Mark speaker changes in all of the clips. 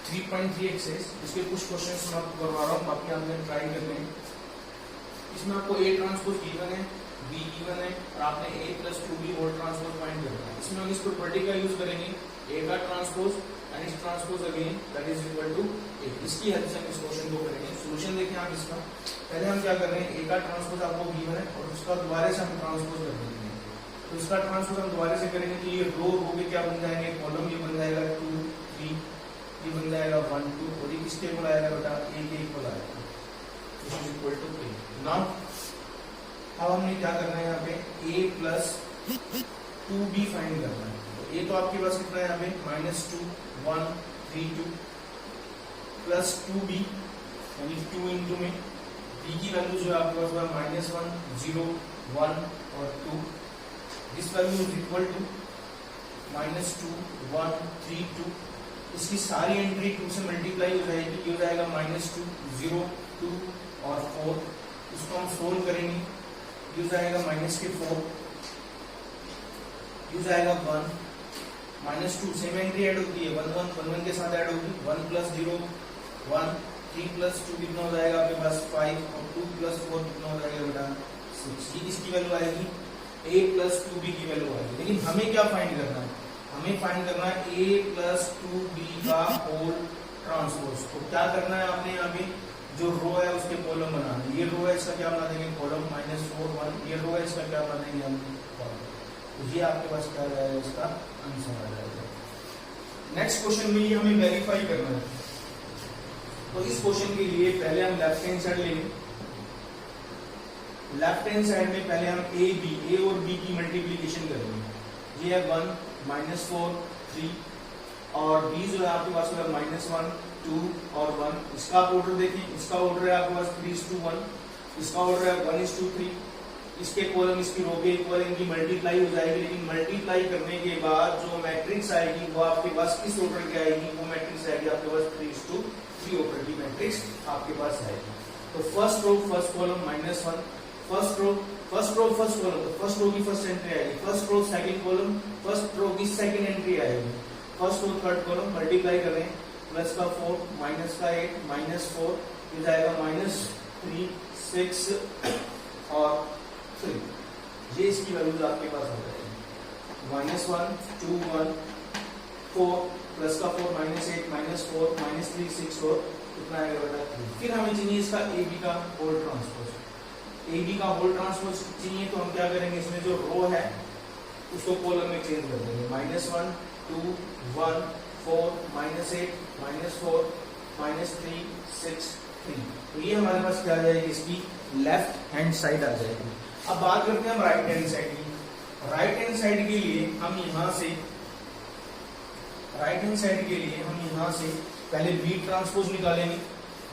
Speaker 1: 3.3 access. इसके कुछ question मैं आपको करवा रहा हूँ, बाकी आप ट्राई कर लें। इसमें आपको A ट्रांसपोज गिवन है, B गिवन है और आपने A plus 2B whole transpose find करना है। इसमें हम इस प्रॉपर्टी का यूज करेंगे, A का ट्रांसपोज एंड इस transpose again that is equal to A। इसकी हेल्प से हम इस क्वेश्चन को करेंगे। सॉल्यूशन देखें आप इसका। पहले हम क्या कर रहे हैं, A का ट्रांसपोज आपको गिवन है और उसका दोबारा से हम ट्रांसपोज कर देंगे। तो इसका ट्रांसपोज हम दोबारा से करेंगे तो ये रो के क्या बन जाएंगे, कॉलम ये बन जाएगा 2 3, ये बन जाएगा 1 2 और ये किसके इक्वल आएगा बेटा, A के इक्वल आएगा, which is equal to 3। Now अब हमने क्या करना है, यहाँ पे A प्लस 2B फाइंड करना है। तो A तो आपके पास कितना है यहाँ पे -2 1 3 2 प्लस 2B यानी 2 इंटू में B की वैल्यू जो है आपके पास -1 0 1 और 2। This value is equal to -2 1 3 2। इसकी सारी एंट्री 2 से मल्टीप्लाई हो जाएगी, ये हो जाएगा -2 0 2 और 4। इसको हम सोल्व करेंगे, ये हो जाएगा -4, ये हो जाएगा 1 -2 सेम एंट्री ऐड होती है 1 1 1 1 के साथ ऐड होगी 1 प्लस 0 1 3 प्लस 2 कितना हो जाएगा आपके पास 5 और 2 प्लस 4 कितना हो जाएगा बेटा 6। ये इसकी वैल्यू आएगी, A प्लस 2B की वैल्यू आएगी। लेकिन हमें क्या फाइंड करना है, हमें फाइंड करना है A प्लस 2B का होल ट्रांसपोज। तो क्या करना है आपने, यहाँ पे जो रो है उसके कॉलम बनाना है। ये रो है, इसका क्या बना देंगे कॉलम -4 1। ये रो है, इसका क्या बना देंगे हम कॉलम। तो ये आपके पास क्या आ जाएगा, इसका आंसर आ जाएगा। नेक्स्ट क्वेश्चन में ये हमें वेरीफाई करना है। तो इस क्वेश्चन के लिए पहले हम लेफ्ट हैंड साइड लेंगे। लेफ्ट हैंड साइड में पहले हम A और B की मल्टीप्लीकेशन करेंगे। ये है 1 -4 3 और B जो है आपके पास होगा -1 2 और 1। इसका ऑर्डर देखिए, इसका ऑर्डर है आपके पास 3:1, इसका ऑर्डर है 1:3। इसके कॉलम इसकी रो के इक्वल, इनकी मल्टीप्लाई हो जाएगी। लेकिन मल्टीप्लाई करने के बाद जो मैट्रिक्स आएगी वो आपके पास किस ऑर्डर की आएगी, वो मैट्रिक्स आएगी आपके पास 3:3 ऑर्डर की मैट्रिक्स आपके पास आएगी। तो first row first column -1, first row first column, तो फर्स्ट रो की फर्स्ट एंट्री आएगी, first row second column first row की सेकंड एंट्री आएगी, first row third column multiply कर रहे हैं, प्लस का 4 माइनस का 8 -4 हो जाएगा -3 6 और 3। ये इसकी वैल्यूज आपके पास आ जाएगी -1 2 1 4 प्लस का 4 -8 -4 -3 6 और कितना आएगा बेटा 3। फिर हमें चाहिए इसका AB का होल ट्रांसपोज। AB का होल ट्रांसपोज चाहिए तो हम क्या करेंगे, इसमें जो रो है उसको कॉलम में चेंज कर देंगे। -1 2 1 4 -8 -4 -3 6 3। तो ये हमारे पास क्या आ जाएगी, इसकी लेफ्ट हैंड साइड आ जाएगी। अब बात करते हैं हम राइट हैंड साइड की। राइट हैंड साइड के लिए हम यहां से पहले B ट्रांसपोज निकालेंगे।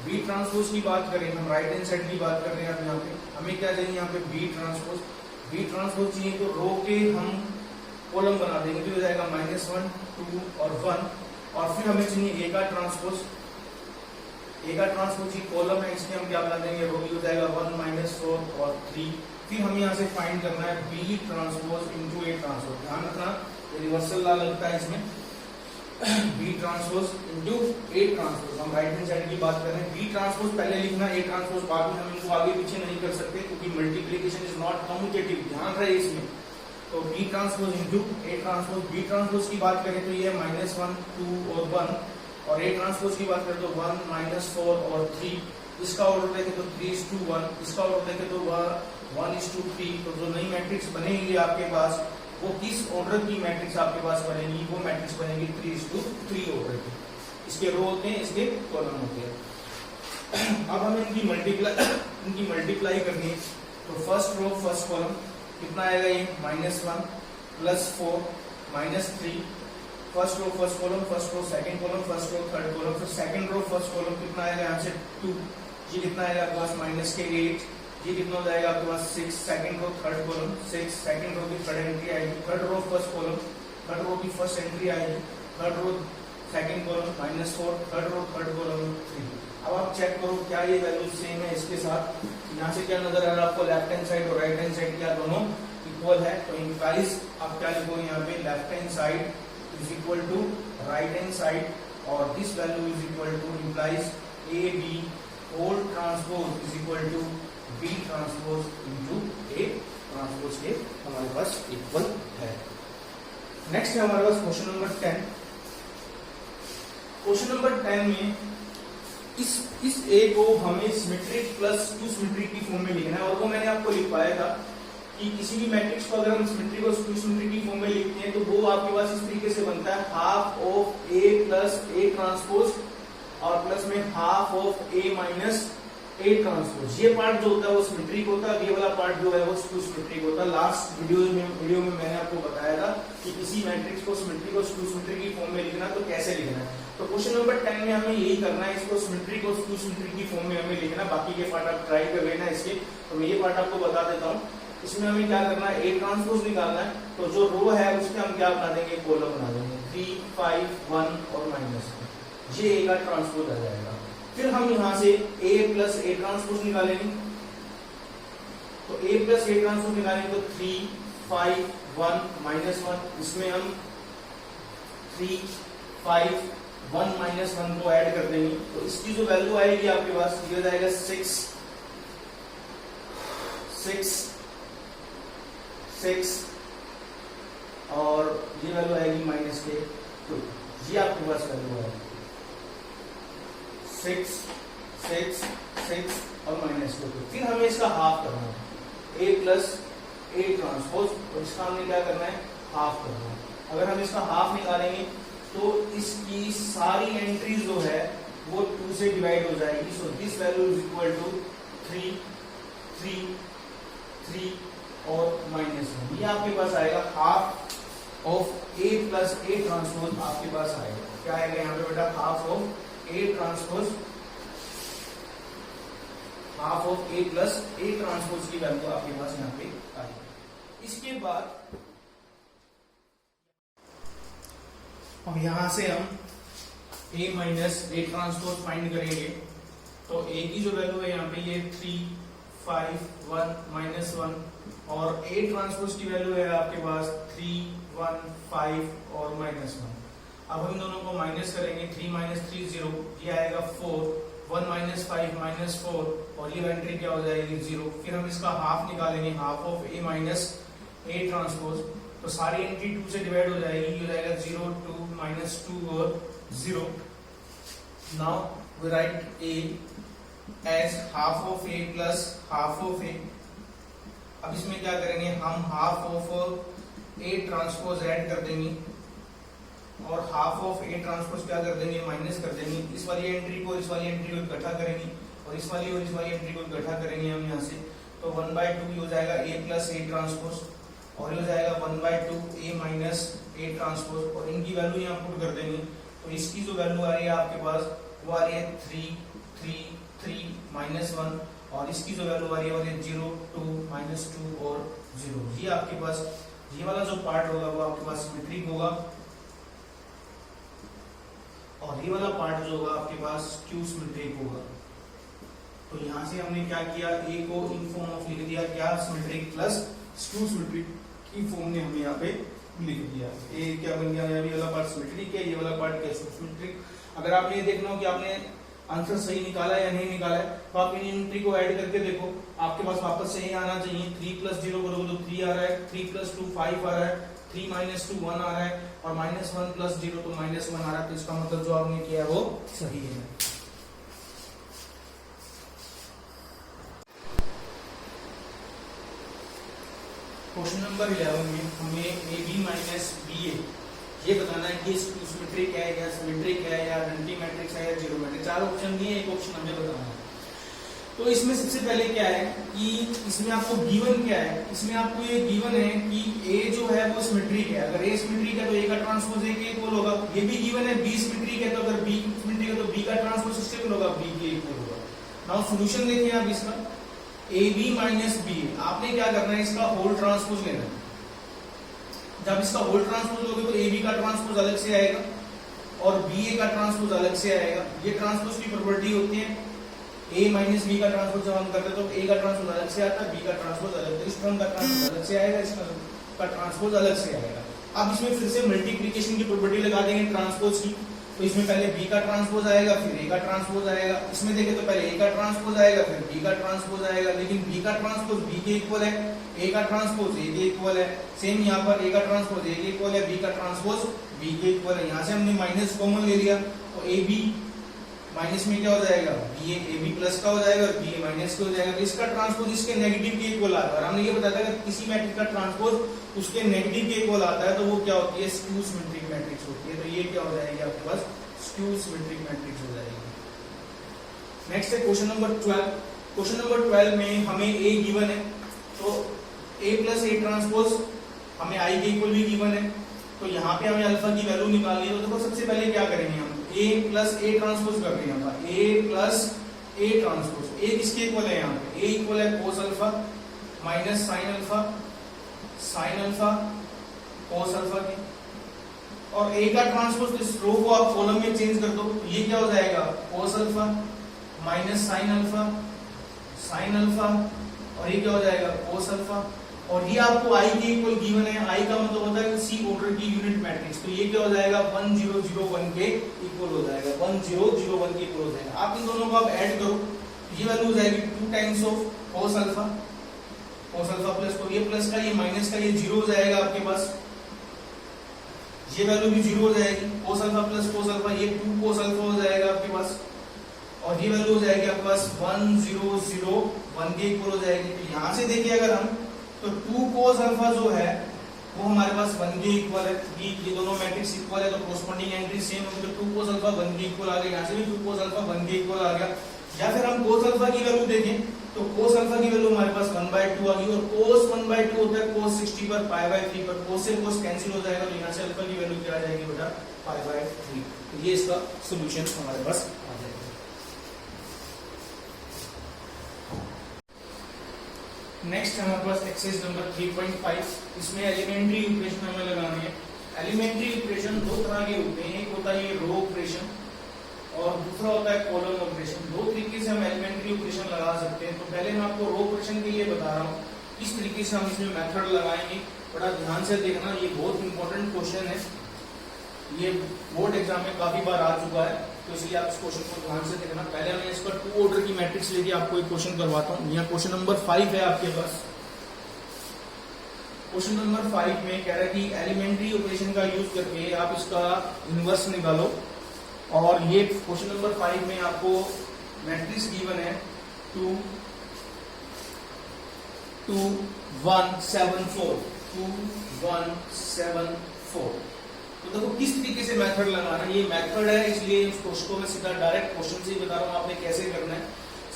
Speaker 1: B ट्रांसपोज की बात करें, हम राइट हैंड साइड की बात कर रहे हैं। अब यहाँ पे हमें क्या चाहिए, यहाँ पे B ट्रांसपोज चाहिए तो रो के हम कॉलम बना देंगे, तो हो जाएगा -1 2 और 1। और फिर हमें चाहिए A का ट्रांसपोज की कॉलम है, इसमें हम क्या बना देंगे, रो की हो जाएगा 1 -4 और 3। फिर हमें यहाँ से फाइंड करना है B transpose into A transpose. ध्यान रखना रिवर्सल ला लगता है इसमें, B transpose into A transpose. हम राइट हैंड साइड की बात कर रहे हैं, B ट्रांसपोज पहले लिखना, A ट्रांसपोज बाद में। हम इनको आगे पीछे नहीं कर सकते क्योंकि मल्टीप्लिकेशन इज नॉट कम्यूटेटिव, ध्यान रहे इसमें। तो B transpose into A transpose. B transpose की बात करें तो ये -1 2 और 1 और A ट्रांसपोज की बात करें तो 1 -4 और 3। इसका ऑर्डर देखें तो 3:1, इसका ऑर्डर देखें तो 1:3। तो जो नई मैट्रिक्स बनेगी आपके पास वो किस ऑर्डर की मैट्रिक्स आपके पास बनेगी, वो मैट्रिक्स बनेगी 3:3 ऑर्डर की। इसके रो होते हैं, इसके कॉलम होते हैं। अब हमें इनकी मल्टीप्लाई करनी है। तो फर्स्ट रो फर्स्ट कॉलम कितना आएगा, ये -1 plus 4 -3। First row first column, first row second column, first row third column, फिर सेकंड रो फर्स्ट कॉलम कितना आएगा, यहाँ से 2। ये कितना आएगा आपके पास -8। ये कितना हो जाएगा आपके पास 6। Second row third column 6, second row की थर्ड एंट्री आएगी, third row first column, third row की फर्स्ट एंट्री आएगी, third row second column -4, third row third column 3। अब आप चेक करो क्या ये वैल्यू सेम है इसके साथ। यहाँ से क्या नजर आ रहा है आपको, लेफ्ट हैंड साइड और राइट हैंड साइड क्या दोनों इक्वल है। तो इंप्लाइज आप क्या लिखोगे यहाँ पे, left hand side is equal to right hand side और this value is equal to implies A B whole transpose is equal to B transpose into A transpose के हमारे पास इक्वल है। नेक्स्ट है हमारे पास क्वेश्चन नंबर 10। क्वेश्चन नंबर 10 में इस ए को हमें सिमेट्रिक प्लस टू सिमेट्रिक की फॉर्म में लिखना है, और वो मैंने आपको लिखवाया था कि किसी भी मैट्रिक्स को अगर हम सिमेट्रिक और टू सिमेट्रिक की फॉर्म में लिखते हैं तो वो आपके पास इस तरीके से बनता है half of A plus A transpose और प्लस में half of A minus A transpose. ये पार्ट जो होता है वो सिमेट्रिक होता है, ये वाला पार्ट जो है वो टू सिमेट्रिक होता है। लास्ट वीडियो में मैंने आपको बताया था कि किसी मैट्रिक्स को सिमेट्रिक और टू सिमेट्रिक की फॉर्म में लिखना तो कैसे लिखना है। तो क्वेश्चन नंबर 10 में हमें यही करना है, इसको सिमेट्रिक और टू सिमेट्रिक की फॉर्म में हमें लिखना। बाकी के पार्ट आप ट्राई कर लेना इसके, तो मैं ये पार्ट आपको बता देता हूँ। इसमें हमें क्या करना है, ए ट्रांसपोज निकालना है, तो जो रो है उसके हम क्या बना देंगे, कॉलम बना देंगे 3 5 1 और -1, ये ए का ट्रांसपोज आ जाएगा। फिर हम यहाँ से a प्लस ए ट्रांसपोज निकालेंगे, तो a प्लस ए ट्रांसपोज निकालेंगे तो 3 5 1 -1, इसमें हम 3 5 1 -1 को ऐड कर देंगे, तो इसकी जो वैल्यू आएगी आपके पास ये हो जाएगा 6 6 6 और ये वैल्यू आएगी -2, ये आपके पास वैल्यू आएगी 6 6 6 और -2। फिर हमें इसका हाफ करना है, a प्लस ए ट्रांसपोज, और इसका हमने क्या करना है, हाफ करना है। अगर हम इसका हाफ निकालेंगे तो इसकी सारी एंट्री जो है वो 2 से डिवाइड हो जाएगी। So this value is equal to 3 3 3 और -1, ये आपके पास आएगा half of A plus A transpose आपके पास आएगा। क्या आएगा यहाँ पे बेटा, half of A transpose, half of A plus A transpose की वैल्यू आपके पास यहाँ पे आएगी। इसके बाद अब यहां से हम a minus A transpose find करेंगे, तो a की जो वैल्यू है यहाँ पे ये 3 5 1 -1 और a ट्रांसपोज की वैल्यू है आपके पास 3 1 5 और -1। अब हम दोनों को माइनस करेंगे, 3 - 3 0, ये आएगा 4, 1 - 5 -4 और ये एंट्री क्या हो जाएगी 0। फिर हम इसका हाफ निकालेंगे, half of a minus A transpose, तो सारी एंट्री 2 से डिवाइड हो जाएगी, ये हो जाएगा 0 2 -2 और 0। Now we write a as half of a plus half of a। अब इसमें क्या करेंगे, हम half of a transpose add कर देंगे और हाफ ऑफ ए ट्रांसपोज क्या कर देंगे, माइनस कर देंगे। इस वाली एंट्री को इस वाली एंट्री को इकट्ठा करेंगे और इस वाली एंट्री को इकट्ठा करेंगे हम यहाँ से, तो 1/2 हो जाएगा a प्लस ए ट्रांसपोज और ये हो जाएगा 1/2 a माइनस ए ट्रांसपोज, और इनकी वैल्यू यहाँ पुट कर देंगे। तो इसकी जो वैल्यू आ रही है आपके पास वो आ रही है 3 3 3 -1 और इसकी जो वैल्यू आ रही है 0 2 -2 और 0। ये आपके पास ये वाला जो पार्ट होगा वो आपके पास सिमेट्रिक होगा और ये वाला पार्ट जो होगा आपके पास क्यू सिमेट्रिक होगा। तो यहाँ से हमने क्या किया, ए को इन फॉर्म ऑफ लिख दिया, क्या सिमेट्रिक प्लस क्यू सिमेट्रिक की फॉर्म ने हमें यहाँ पे लिख दिया। ए क्या बन गया, ये वाला पार्ट सिमेट्रिक है, ये वाला पार्ट क्या सिमेट्रिक। अगर आपने ये देखना हो कि आपने आंसर सही निकाला है या नहीं निकाला है, तो आप इन एंट्री को ऐड करके देखो, आपके पास वापस से यही आना चाहिए। 3 + 0 करोगे तो 3 आ रहा है, 3 + 2 5 आ रहा है, 3 - 2 1 आ रहा है और -1 + 0 तो -1 आ रहा है। तो इसका मतलब जो आपने किया वो सही है। क्वेश्चन नंबर 11 में हमें AB माइनस BA ये बताना है कि सिमेट्रिक है या सिमेट्रिक है या एंटी मैट्रिक्स है या जीरो मैट्रिक्स। 4 ऑप्शन दिए, एक ऑप्शन हमें बताना है। तो इसमें सबसे पहले क्या है कि इसमें आपको गिवन क्या है, इसमें आपको ये गिवन है कि A जो है वो सिमेट्रिक है। अगर A सिमेट्रिक है तो A का ट्रांसपोज A के इक्वल होगा। ये भी गिवन है B सिमेट्रिक है, तो अगर B सिमेट्रिक है तो B का ट्रांसपोज इसके इक्वल होगा, B के इक्वल होगा। नाउ सॉल्यूशन देखिए आप इसका, AB माइनस BA, आपने क्या करना है, इसका होल ट्रांसपोज लेना है। जब इसका होल ट्रांसपोज होगा तो AB का ट्रांसपोज अलग से आएगा और BA का ट्रांसपोज अलग से आएगा। ये ट्रांसपोज की प्रॉपर्टी होती है। A माइनस B का ट्रांसपोज जब हम करते हैं तो A का ट्रांसपोज अलग से आता है, B का ट्रांसपोज अलग, इस टर्म का ट्रांसपोज अलग से आएगा, इस टर्म का ट्रांसपोज अलग से आएगा। अब इसमें फिर से मल्टीप्लिकेशन की प्रॉपर्टी लगा देंगे ट्रांसपोज की, तो तो इसमें पहले बी का ट्रांसपोज आएगा, फिर ए का ट्रांसपोज आएगा। इसमें देखें तो पहले ए का ट्रांसपोज आएगा, फिर बी का ट्रांसपोज आएगा, लेकिन बी का ट्रांसपोज बी के इक्वल है, ए का ट्रांसपोज ए के इक्वल है। सेम यहाँ पर ए का ट्रांसपोज ए के इक्वल है, बी का ट्रांसपोज बी के इक्वल है। यहाँ से हमने माइनस कॉमन ले लिया, तो ए बी माइनस में क्या हो जाएगा, बी ए बी प्लस का हो जाएगा और बी ए माइनस का हो जाएगा। तो इसका ट्रांसपोज इसके नेगेटिव के इक्वल आता है, और हमने ये बताया था कि किसी मैट्रिक्स का ट्रांसपोज उसके नेगेटिव के इक्वल आता है तो वो क्या होती है, स्क्यू सिमेट्रिक मैट्रिक्स होती है। तो ये क्या हो जाएगी आपके पास, स्क्यू सिमेट्रिक मैट्रिक्स हो जाएगी। नेक्स्ट है क्वेश्चन नंबर 12। क्वेश्चन नंबर 12 में हमें ए गिवन है, तो ए प्लस ए ट्रांसपोज हमें आई के इक्वल भी गिवन है, तो यहाँ पे हमें अल्फा की वैल्यू निकालनी है। तो देखो सबसे पहले क्या करेंगे हम, ए प्लस ए ट्रांसपोज कर रहे हैं यहाँ पर, ए प्लस ए ट्रांसपोज। ए किसके इक्वल है यहाँ पे, ए इक्वल है cos alpha minus sine alpha cos alpha के, और ए का ट्रांसपोज इस रो को आप कॉलम में चेंज कर दो, ये क्या हो जाएगा, cos alpha minus sine alpha, और ये क्या हो जाएगा, कोस अल्फा। और ये आपको आई के इक्वल गिवन है, आई का मतलब होता है सी ऑर्डर की यूनिट मैट्रिक्स, तो ये क्या हो जाएगा, 1001 के इक्वल हो जाएगा, 1001 के इक्वल हो जाएगा। आप इन दोनों को आप ऐड करो, ये वैल्यू हो जाएगी 2 times of cos alpha plus, तो ये प्लस का ये माइनस का ये 0 हो जाएगा आपके पास, ये वैल्यू भी 0 हो जाएगी, cos alpha plus cos alpha, ये 2 कोस अल्फा हो जाएगा आपके पास, और ये वैल्यू हो जाएगी आपके पास 1001 के इक्वल हो जाएगी। तो यहाँ से देखिए अगर हम, तो 2 कोस अल्फा जो है वो हमारे पास 1 के इक्वल है, ये दोनों मैट्रिक्स इक्वल है तो कोरस्पॉन्डिंग एंट्री सेम होगी, तो 2 कोस अल्फा 1 के इक्वल आ गया, यहाँ से भी 2 कोस अल्फा 1 के इक्वल आ गया। या फिर हम कोस अल्फा की वैल्यू देखें, तो कोस अल्फा की वैल्यू हमारे पास 1/2 आ गई, और कोस 1/2 होता है कोस 60 पर पाई/3 पर, कोस से कोस कैंसिल हो जाएगा, तो यहाँ से अल्फा की वैल्यू क्या आ जाएगी बेटा, पाई/3। तो ये इसका सॉल्यूशन हमारे पास आ जाएगा। नेक्स्ट हमारे पास एक्सरसाइज नंबर 3.5, इसमें एलिमेंट्री इक्वेशन हमें लगानी है। एलिमेंट्री इक्वेशन दो तरह के होते हैं, एक होता है ये रो ऑपरेशन और दूसरा होता है कॉलम ऑपरेशन। दो तरीके से हम एलिमेंट्री इक्वेशन लगा सकते हैं। तो पहले मैं आपको रो ऑपरेशन के लिए बता रहा हूँ किस तरीके से हम इसमें मेथड लगाएंगे, बड़ा ध्यान से देखना, ये बहुत इंपॉर्टेंट क्वेश्चन है, ये बोर्ड एग्जाम में काफी बार आ चुका है, तो इसलिए आप इस क्वेश्चन को ध्यान से देखना। पहले मैं इसका 2 ऑर्डर की मैट्रिक्स लेके आपको एक क्वेश्चन करवाता हूँ। यहाँ क्वेश्चन नंबर 5 है आपके पास। क्वेश्चन नंबर 5 में कह रहा है कि एलिमेंट्री ऑपरेशन का यूज करके आप इसका इनवर्स निकालो, और ये क्वेश्चन नंबर 5 में आपको मैट्रिक्स गिवन है 2 2 1 7 4 2 1 7 4। तो देखो किस तरीके से मेथड लगाना है, ये मेथड है इसलिए इस क्वेश्चन को मैं सीधा डायरेक्ट क्वेश्चन से ही बता रहा हूँ आपने कैसे करना है।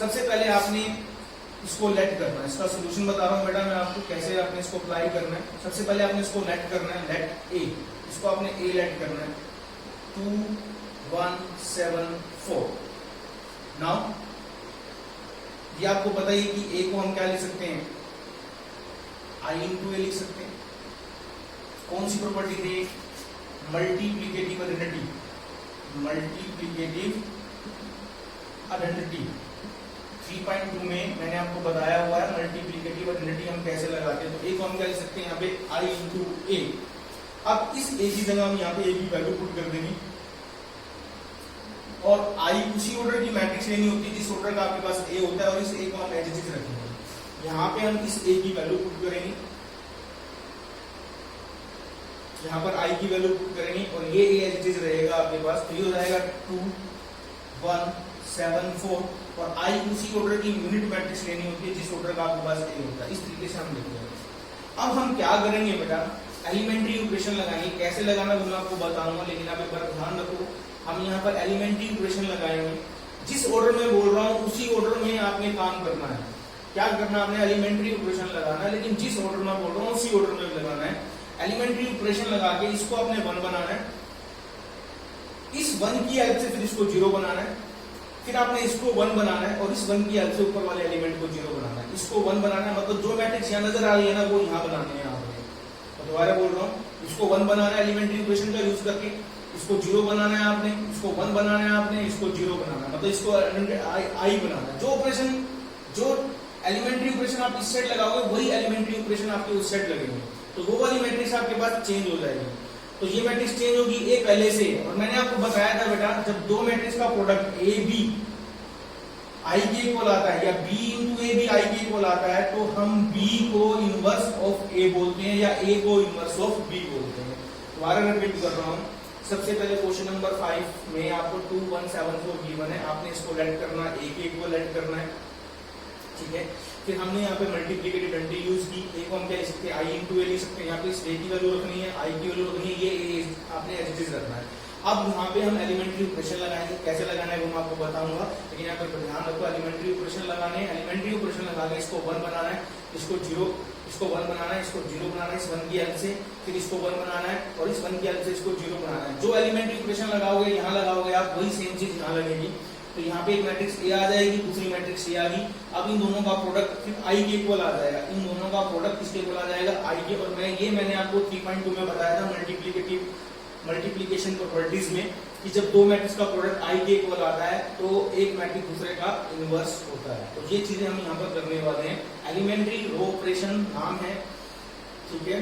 Speaker 1: सबसे पहले आपने इसको लेट करना है, इसका सॉल्यूशन बता रहा हूँ बेटा मैं आपको कैसे आपने इसको अप्लाई करना है। सबसे पहले आपने इसको लेट करना है, लेट ए, इसको आपने ए लेट करना है 2 1 7 4। नाउ ये आपको पता ही कि ए को हम क्या लिख सकते हैं, आई इंटू ए लिख सकते हैं। कौन सी प्रॉपर्टी थी, मल्टीप्लिकेटिव आइडेंटिटी, मल्टीप्लिकेटिव आइडेंटिटी 3.2 में मैंने आपको बताया हुआ है मल्टीप्लिकेटिव आइडेंटिटी हम कैसे लगाते हैं। तो ए को हम क्या लिख सकते हैं यहाँ पे आई इंटू ए। अब इस ए की जगह हम यहाँ पे ए की वैल्यू पुट कर देंगे, और आई उसी ऑर्डर की मैट्रिक्स लेनी होती है जिस ऑर्डर का आपके पास ए होता है, और इस ए को हम एज इट इज रखेंगे। यहाँ पे हम इस ए की वैल्यू पुट करेंगे, यहाँ पर आई की वैल्यू पुट करेंगे, और ये ए एज इट इज रहेगा आपके पास। तो ये हो जाएगा 2 1 7 4, और आई उसी ऑर्डर की यूनिट मैट्रिक्स लेनी होती है जिस ऑर्डर का आपके पास ए होता है। इस तरीके से हम लिखते हैं। अब हम क्या करेंगे बेटा, एलिमेंट्री इक्वेशन लगाएंगे। कैसे लगाना वो मैं आपको बताऊंगा, लेकिन आप एक बार ध्यान रखो, हम यहाँ पर एलिमेंट्री इक्वेशन लगाएंगे। जिस ऑर्डर में बोल रहा हूँ उसी ऑर्डर में आपने काम करना है। क्या करना, आपने एलिमेंट्री इक्वेशन लगाना है, लेकिन जिस ऑर्डर में बोल रहा हूँ उसी ऑर्डर में लगाना है। एलिमेंट्री इक्वेशन लगा के इसको आपने 1 बनाना है, इस 1 की हेल्प से फिर इसको 0 बनाना है, फिर आपने इसको 1 बनाना है, और इस 1 की हेल्प से ऊपर वाले एलिमेंट को 0 बनाना है। इसको 1 बनाना है, मतलब जो मैट्रिक्स यहाँ नजर आ रही है ना वो यहाँ बनाने हैं आपने। तो दोबारा बोल रहा हूँ, इसको 1 बनाना है एलिमेंट्री इक्वेशन का यूज करके, इसको 0 बनाना है आपने, इसको 1 बनाना है आपने, इसको 0 बनाना है, मतलब इसको आई बनाना है। जो ऑपरेशन, जो एलिमेंट्री ऑपरेशन आप इस साइड लगाओगे वही एलिमेंट्री ऑपरेशन आपके उस साइड लगेंगे, तो वो वाली मैट्रिक्स आपके पास चेंज हो जाएगी। तो ये मैट्रिक्स चेंज होगी, ए पहले से। और मैंने आपको बताया था बेटा, जब दो मैट्रिक्स का प्रोडक्ट ए बी आई के इक्वल आता है या B into A B I के इक्वल आता है, तो हम बी को इनवर्स ऑफ ए बोलते हैं या ए को इनवर्स ऑफ बी बोलते हैं। दोबारा रिपीट कर रहा हूँ। सबसे पहले क्वेश्चन नंबर 5 में आपको 2 1 7 4 गिवन है, आपने इसको लेट करना, ए के इक्वल लेट करना है, ठीक है। फिर हमने यहाँ पे मल्टीप्लिकेटिव आइडेंटिटी यूज की, ए को हम क्या लिख सकते हैं, आई इंटू ए लिख सकते हैं। यहाँ पे इस ए की वैल्यू रखनी है, आई की वैल्यू रखनी है, ये आपने एज इट इज रखना है। अब यहाँ पे हम एलिमेंट्री ऑपरेशन लगाएंगे, कैसे लगाना है वो मैं आपको बताऊंगा, लेकिन यहाँ पर ध्यान रखो एलिमेंट्री ऑपरेशन लगाने हैं। एलिमेंट्री ऑपरेशन लगा के इसको 1 बनाना है, इसको 0, इसको 1 बनाना है, इसको 0 बनाना है, इस 1 की हेल्प से, फिर इसको 1 बनाना है और इस 1 की हेल्प से इसको 0 बनाना है। जो एलिमेंट्री ऑपरेशन लगाओगे यहाँ लगाओगे आप, वही सेम चीज यहाँ लगेगी। तो यहाँ पे एक मैट्रिक्स ए आ जाएगी, दूसरी मैट्रिक्स ए आ गई। अब इन दोनों का प्रोडक्ट फिर आई के इक्वल आ जाएगा, इन दोनों का प्रोडक्ट किसके इक्वल आ जाएगा, आई के। और मैंने आपको 3.2 में बताया था मल्टीप्लिकेशन प्रॉपर्टीज में कि जब दो मैट्रिक्स का प्रोडक्ट आई के इक्वल आता है तो एक मैट्रिक्स दूसरे का इनवर्स होता है। तो ये चीजें हम यहाँ पर करने वाले हैं। एलिमेंट्री रो ऑपरेशन नाम है, ठीक है।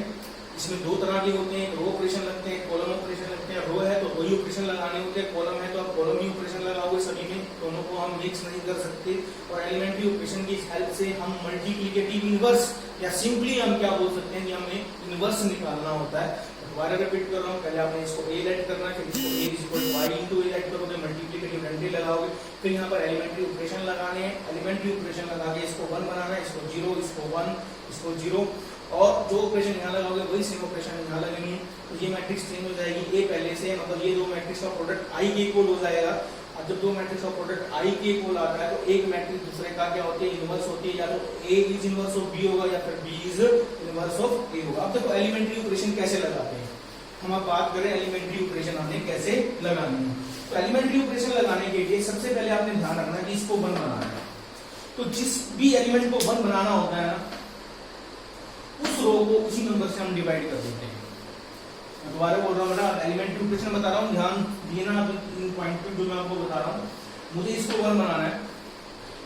Speaker 1: इसमें दो तरह के होते हैं, रो ऑपरेशन लगते हैं, कॉलम ऑपरेशन लगते हैं। रो है तो रो ही ऑपरेशन लगाने होते हैं, कॉलम है तो आप कॉलम ही ऑपरेशन लगाओगे सभी में, दोनों को हम मिक्स नहीं कर सकते। और एलिमेंट्री ऑपरेशन की हेल्प से हम मल्टीप्लिकेटिव इनवर्स या सिंपली हम क्या बोल सकते हैं कि हमें इनवर्स निकालना होता है। दोबारा रिपीट कर रहा हूँ, पहले आपने इसको ए लेट करना है, फिर इसको A equal to I into A let करोगे, मल्टीप्लिकेटिव आइडेंटिटी लगाओगे, फिर यहाँ पर एलिमेंट्री ऑपरेशन लगाने हैं। एलिमेंट्री ऑपरेशन लगा के इसको 1 बनाना है, इसको 0, इसको 1, इसको 0, और जो ऑपरेशन यहाँ लगाओगे वही सेम ऑपरेशन यहाँ लगेंगे। तो ये मैट्रिक्स चेंज हो जाएगी, ए पहले से, मतलब ये दो मैट्रिक्स का प्रोडक्ट आई के इक्वल हो जाएगा। अब जब दो मैट्रिक्स का प्रोडक्ट आई के इक्वल आता है तो एक मैट्रिक्स दूसरे का क्या होती है, इनवर्स होती है। या तो ए इज इनवर्स ऑफ बी होगा या फिर बी इज इनवर्स ऑफ ए होगा। अब देखो एलिमेंट्री ऑपरेशन कैसे लगाते हैं, हम अब बात करें एलिमेंट्री ऑपरेशन हमें कैसे लगानी है। तो एलिमेंट्री ऑपरेशन लगाने के लिए सबसे पहले आपने ध्यान रखना है कि इसको 1 बनाना है। तो जिस भी एलिमेंट को 1 बनाना होता है ना, उस रो को उसी नंबर से हम डिवाइड कर देते हैं। दोबारा बोल रहा हूँ बेटा, एलिमेंट्री ऑपरेशन बता रहा हूँ, ध्यान दिए ना इन पॉइंट पे जो मैं आपको बता रहा हूँ। मुझे इसको 1 बनाना है,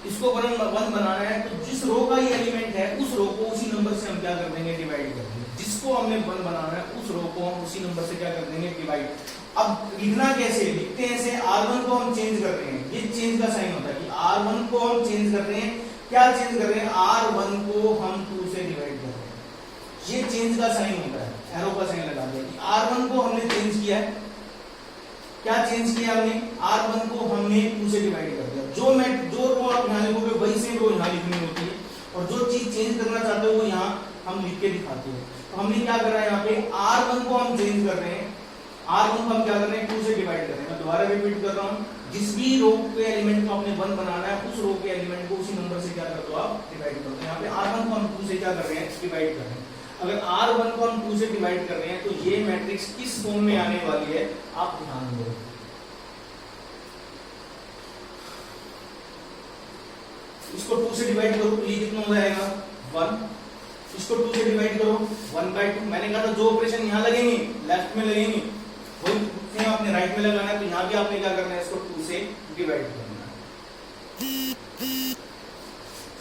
Speaker 1: इसको 1 बनाना है, तो जिस रो का ये एलिमेंट है उस रो को उसी नंबर से हम क्या कर देंगे, डिवाइड कर देंगे। जिसको हमने 1 बनाना है उस रो को हम उसी नंबर से क्या कर देंगे, डिवाइड। अब लिखना कैसे, लिखते हैं ऐसे, R1 को हम चेंज कर रहे हैं, ये चेंज का साइन होता है कि R1 को हम चेंज कर रहे हैं। क्या चेंज कर रहे हैं, R1 को हम 2 से डिवाइड कर रहे हैं, ये चेंज का साइन होता है, एरो का साइन लगा दिया कि R1 को हमने चेंज किया है। क्या चेंज किया हमने, R1 को हमने 2 से डिवाइड कर दिया। जो रो आप यहाँ लिखोगे वही सेम रो यहाँ लिखनी होती है, और जो चीज चेंज करना चाहते हो वो यहाँ हम लिख के दिखाते हैं। तो हमने क्या करा है, यहाँ पे R1 को हम चेंज कर रहे हैं, R1 को हम क्या कर रहे हैं, 2 से डिवाइड कर रहे हैं। मैं दोबारा रिपीट कर रहा हूँ, जिस भी रो के एलिमेंट को आपने 1 बनाना है उस रो के एलिमेंट को उसी नंबर से क्या कर दो, आप डिवाइड कर दो। यहाँ पे R1 को हम 2 से क्या कर रहे हैं, डिवाइड कर रहे हैं। अगर R1 को हम 2 से डिवाइड कर रहे हैं तो ये मैट्रिक्स किस फॉर्म में आने वाली है, आप ध्यान दो। इसको 2 से डिवाइड करो तो ये कितना हो जाएगा, 1। इसको 2 से डिवाइड करो 1/2। मैंने कहा था जो ऑपरेशन यहाँ लगेंगे लेफ्ट में लगेंगे वही आपने राइट में लगाना है। तो यहाँ भी आपने क्या करना है, इसको 2 से डिवाइड करना है।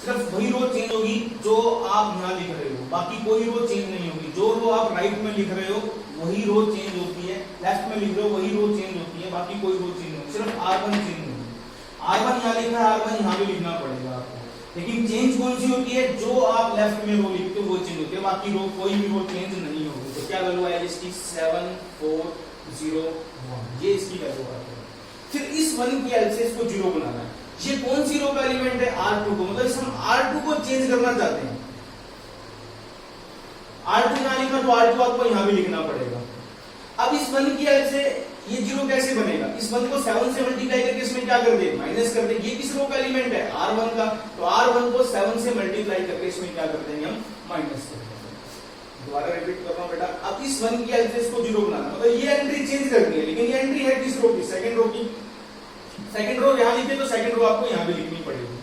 Speaker 1: सिर्फ वही रो चेंज होगी जो आप यहाँ लिख रहे हो, बाकी कोई रो चेंज नहीं होगी। जो रो आप राइट में लिख रहे हो वही रो चेंज होती है, लेफ्ट में लिख रहे हो वही रो चेंज होती है, बाकी कोई रो चेंज नहीं, सिर्फ R1 चेंज होगी। R1 यहाँ लिखा है, R1 यहाँ भी लिखना पड़ेगा आपको, लेकिन चेंज कौन सी होती है, जो आप लेफ्ट में रो लिखते हो वो चेंज होती है, बाकी रो कोई भी रो चेंज नहीं होगी। तो क्या वैल्यू है इसकी, 7 4 0 1, ये इसकी वैल्यू आती है। फिर इस 1 की हेल्प से इसको 0 बनाना है। ये कौन सी रो का एलिमेंट है, R2 को, मतलब इस हम R2 को चेंज करना चाहते हैं। R2 यहाँ लिखा तो R2 आपको यहाँ भी लिखना पड़ेगा। अब इस 1 की हेल्प से ये 0 कैसे बनेगा, इस 1 को 7 से मल्टीप्लाई करके इसमें क्या कर दे, माइनस कर दे। ये किस रो का एलिमेंट है, R1 का, तो R1 को 7 से मल्टीप्लाई करके इसमें क्या कर देंगे, हम माइनस कर देंगे। दोबारा रिपीट कर रहा हूं बेटा, अब इस 1 की हेल्प से इसको 0 बनाना, मतलब ये एंट्री चेंज करनी है, लेकिन ये एंट्री है किस रो की, सेकंड रो की। सेकंड रो यहाँ लिखे तो सेकंड रो आपको यहाँ भी लिखनी पड़ेगी।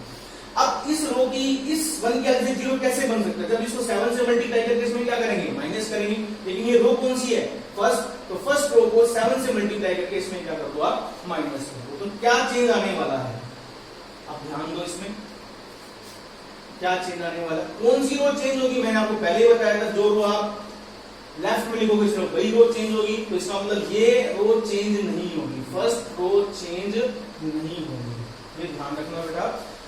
Speaker 1: अब इस रो की इस 1 की हेल्प से 0 कैसे बन सकता है, जब इसको 7 से मल्टीप्लाई करके इसमें क्या करेंगे, माइनस करेंगे। लेकिन ये रो कौन सी है, फर्स्ट, तो फर्स्ट रो को 7 से मल्टीप्लाई करके इसमें क्या कर दो, आप माइनस कर दो। तो क्या चेंज आने वाला है, आप ध्यान दो, इसमें क्या चेंज आने वाला है, कौन सी रो चेंज होगी। मैंने आपको पहले ही बताया था, जो रो आप लेफ्ट में लिखोगे सिर्फ वही रो चेंज होगी, तो इसका मतलब ये रो चेंज नहीं होगी, फर्स्ट रो चेंज नहीं होगी, ये ध्यान रखना बेटा।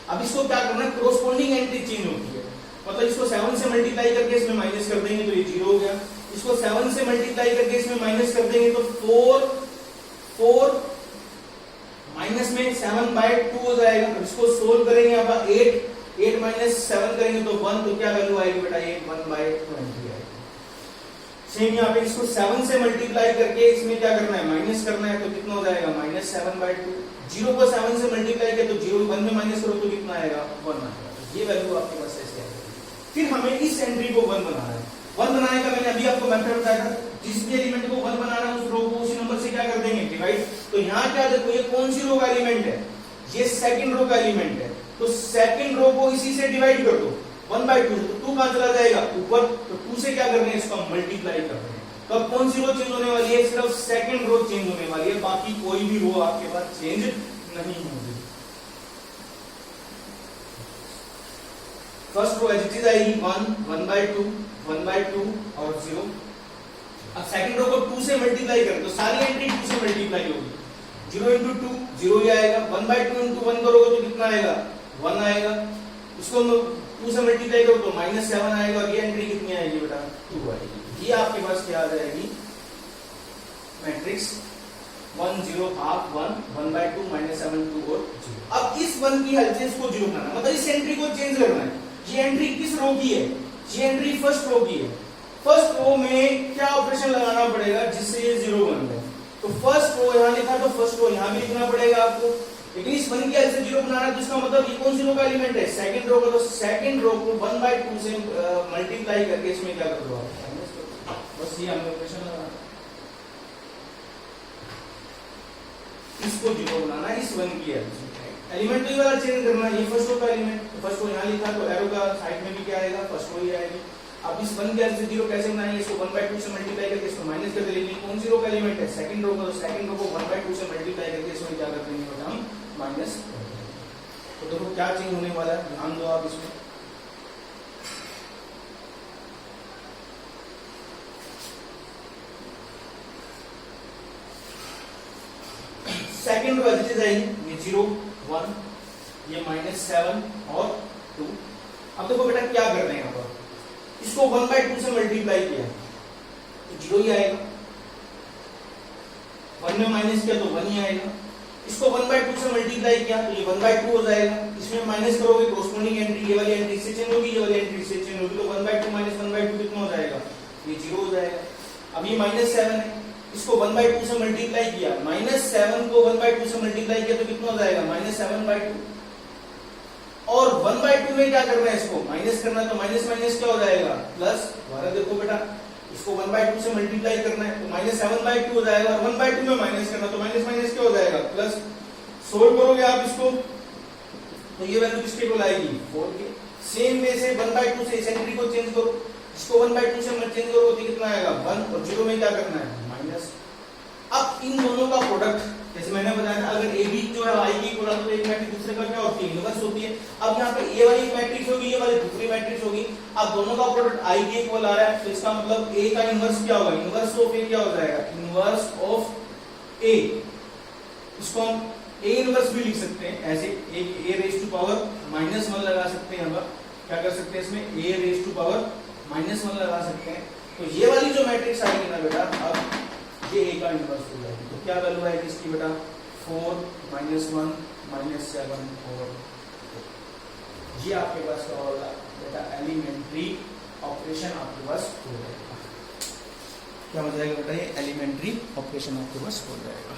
Speaker 1: अब इसको क्या करना है, कोरोस्पोंडिंग एंट्री चेंज होती है, मतलब इसको 7 से मल्टीप्लाई करके इसमें माइनस कर देंगे तो ये 0 हो गया, इसको 7 से मल्टीप्लाई करके इसमें माइनस कर देंगे तो 4 माइनस में 7/2 हो जाएगा। अब इसको सोल्व करेंगे, अब 8 माइनस 7 करेंगे तो 1, तो क्या वैल्यू आएगी बेटा, ये 1/20 आएगी। सेम यहाँ पे इसको 7 से मल्टीप्लाई करके इसमें क्या करना है, माइनस करना है, तो कितना हो जाएगा -7/2। 0 को 7 से मल्टीप्लाई किया तो 0 1 में माइनस करो तो कितना आएगा, 1 आएगा। ये वैल्यू आपके पास ऐसे आएगी। फिर हमें इस एंट्री को 1 बनाना है। 1 बनाने का मैंने अभी आपको मेथड बताया था, जिस भी एलिमेंट को 1 बनाना है उस रो को उसी नंबर से क्या कर देंगे, डिवाइड। तो यहाँ क्या देखो, ये कौन सी रो का एलिमेंट है, ये सेकंड रो का एलिमेंट है, तो सेकंड रो को इसी से डिवाइड कर दो 1/2, तो 2 कहां चला जाएगा, ऊपर, तो 2 से क्या करना है, इसको मल्टीप्लाई कर रहे हैं। तो अब कौन सी रो चेंज होने वाली है, सिर्फ सेकंड रो चेंज होने वाली है, बाकी कोई भी रो आपके पास चेंज नहीं होगी। First row as it is आएगी 1, 1/2, 1/2 और 0। अब सेकंड रो को 2 से मल्टीप्लाई करें तो सारी एंट्री 2 से मल्टीप्लाई होगी, 0 into 2 0 ही आएगा, 1/2 into 1 करोगे तो कितना आएगा, 1 आएगा, इसको 2 से मल्टीप्लाई करो तो -7 आएगा, और ये एंट्री कितनी आएगी बेटा, 2 आएगी। ये आपके पास क्या आ जाएगी, मैट्रिक्स 1 0 half 1 1/2 -7 2 और 0। अब इस 1 की हेल्प से इसको 0 बनाना, मतलब इस एंट्री को चेंज करना है। ये एंट्री किस रो की है, ये एंट्री फर्स्ट रो की है। फर्स्ट रो में क्या ऑपरेशन लगाना पड़ेगा जिससे ये 0 बन जाए, तो फर्स्ट रो यहाँ लिखा तो फर्स्ट रो यहाँ भी लिखना पड़ेगा आपको, लेकिन इस 1 की हेल्प से 0 बनाना है, तो इसका मतलब ये कौन सी रो का एलिमेंट है, सेकंड रो का, तो सेकंड रो को 1/2 से मल्टीप्लाई करके इसमें क्या कर दो आप, बस ये हमें ऑपरेशन लगाना, इसको 0 बनाना है इस 1 की हेल्प से। एलिमेंट तो ये वाला चेंज करना है, ये फर्स्ट रो का एलिमेंट, तो फर्स्ट रो यहाँ लिखा तो एरो का साइड में भी क्या आएगा, फर्स्ट रो ही आएगी। अब इस 1 की हेल्प से 0 कैसे बनाएंगे, इसको 1/2 से मल्टीप्लाई करके इसको माइनस कर देंगे, कौन सी रो का एलिमेंट है, सेकंड रो का, तो सेकंड रो को 1/2 से मल्टीप्लाई करके इसमें क्या कर देंगे, हम माइनस। तो देखो क्या चेंज होने वाला है, ध्यान दो आप इसमें। Second row as it is आएगी, ये 0 1, ये -7 और 2। अब देखो बेटा क्या कर रहे हैं यहाँ पर, इसको 1/2 से मल्टीप्लाई किया तो 0 ही आएगा, 1 में माइनस किया तो 1 ही आएगा, इसको 1/2 से मल्टीप्लाई किया तो ये 1/2 हो जाएगा, इसमें माइनस करोगे कोरोस्पोंडिंग एंट्री, ये वाली एंट्री से चेंज होगी, ये वाली एंट्री से चेंज होगी, तो 1/2 माइनस 1/2 कितना हो जाएगा, ये 0 हो जाएगा। अब ये -7 है, इसको 1/2 से मल्टीप्लाई किया, -7 को 1/2 से मल्टीप्लाई किया तो कितना हो जाएगा, -7/2, और 1/2 में क्या करना है, इसको माइनस करना है, तो माइनस माइनस क्या हो जाएगा, प्लस। दोबारा देखो बेटा, इसको 1/2 से मल्टीप्लाई करना है तो -7/2 हो जाएगा, और 1/2 में माइनस करना तो माइनस माइनस क्या हो जाएगा, प्लस। सोल्व करोगे आप इसको तो ये वैल्यू किसके को आएगी, 4 के। सेम वे से 1/2 से इस एंट्री को चेंज करो, इसको 1/2 से चेंज करो तो कितना आएगा, 1, और 0 में क्या करना है, माइनस। अब इन दोनों का प्रोडक्ट, जैसे मैंने बताया था, अगर ए बी जो है आई की इक्वल तो एक मैट्रिक्स दूसरे का क्या होती है, इनवर्स होती है। अब यहाँ पे ए वाली मैट्रिक्स होगी, ये वाली दूसरी मैट्रिक्स होगी, अब दोनों का प्रोडक्ट आई के इक्वल आ रहा है, तो इसका मतलब ए का इनवर्स क्या होगा, इनवर्स ऑफ ए क्या हो जाएगा, इनवर्स ऑफ ए। इसको हम ए इनवर्स भी लिख सकते हैं ऐसे, ए रेज टू पावर -1 लगा सकते हैं, हम क्या कर सकते हैं इसमें, ए रेज टू पावर -1 लगा सकते हैं। तो ये वाली जो मैट्रिक्स आएगी ना बेटा, अब ये ए का इनवर्स हो जाएगी, तो क्या वैल्यू आएगी इसकी बेटा, 4 -1 -7 और 4। ये आपके पास क्या होगा बेटा, एलिमेंट्री ऑपरेशन आपके पास हो जाएगा। क्या हो जाएगा बेटा, ये एलिमेंट्री ऑपरेशन आपके पास हो जाएगा।